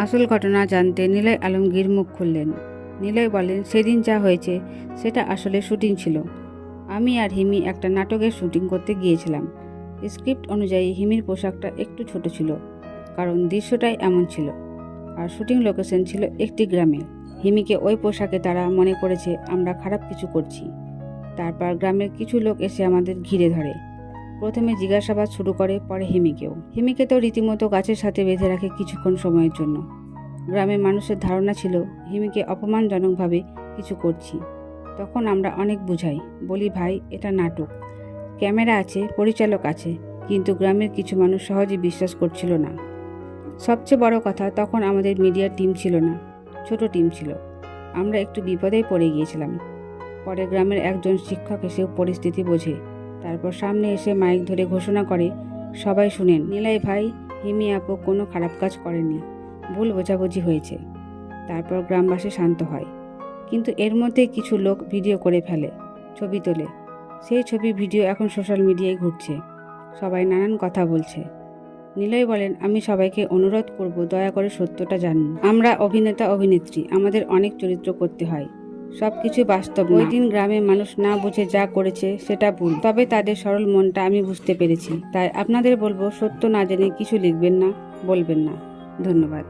আসল ঘটনা জানতে নিলয় আলমগীর মুখ খুললেন। নিলয় বলেন, সেদিন যা হয়েছে সেটা আসলে শুটিং ছিল। আমি আর হিমি একটা নাটকের শুটিং করতে গিয়েছিলাম। স্ক্রিপ্ট অনুযায়ী হিমির পোশাকটা একটু ছোট ছিল, কারণ দৃশ্যটাই এমন ছিল। আর শুটিং লোকেশন ছিল একটি গ্রামে। হিমিকে ওই পোশাকে তারা মনে করেছে আমরা খারাপ কিছু করছি। তারপর গ্রামের কিছু লোক এসে আমাদের ঘিরে ধরে। প্রথমে জিজ্ঞাসাবাদ শুরু করে, পরে হিমিকে তো রীতিমতো গাছের সাথে বেঁধে রাখে কিছুক্ষণ সময়ের জন্য। গ্রামের মানুষের ধারণা ছিল হিমিকে অপমানজনকভাবে কিছু করছি। তখন আমরা অনেক বুঝাই, বলি ভাই এটা নাটক, ক্যামেরা আছে, পরিচালক আছে, কিন্তু গ্রামের কিছু মানুষ সহজে বিশ্বাস করছিল না। সবচেয়ে বড় কথা, তখন আমাদের মিডিয়ার টিম ছিল না, ছোট টিম ছিল। আমরা একটু বিপদেই পড়ে গিয়েছিলাম। পরে গ্রামের একজন শিক্ষক এসে পরিস্থিতি বোঝে, তারপর সামনে এসে মাইক ধরে ঘোষণা করে, সবাই শুনেন, নিলয় ভাই, হিমি আপু কোনো খারাপ কাজ করেনি, ভুল বোঝাবুঝি হয়েছে। তারপর গ্রামবাসী শান্ত হয়। কিন্তু এর মধ্যে কিছু লোক ভিডিও করে ফেলে, ছবি তোলে। সেই ছবি ভিডিও এখন সোশ্যাল মিডিয়ায় ঘুরছে, সবাই নানান কথা বলছে। নিলয় বলেন, আমি সবাইকে অনুরোধ করব, দয়া করে সত্যটা জানুন। আমরা অভিনেতা অভিনেত্রী, আমাদের অনেক চরিত্র করতে হয়, সবকিছু বাস্তব না। ওই দিন গ্রামের মানুষ না বুঝে যা করেছে সেটা ভুল, তবে তাদের সরল মনটা আমি বুঝতে পেরেছি। তাই আপনাদের বলবো, সত্য না জেনে কিছু লিখবেন না, বলবেন না। ধন্যবাদ।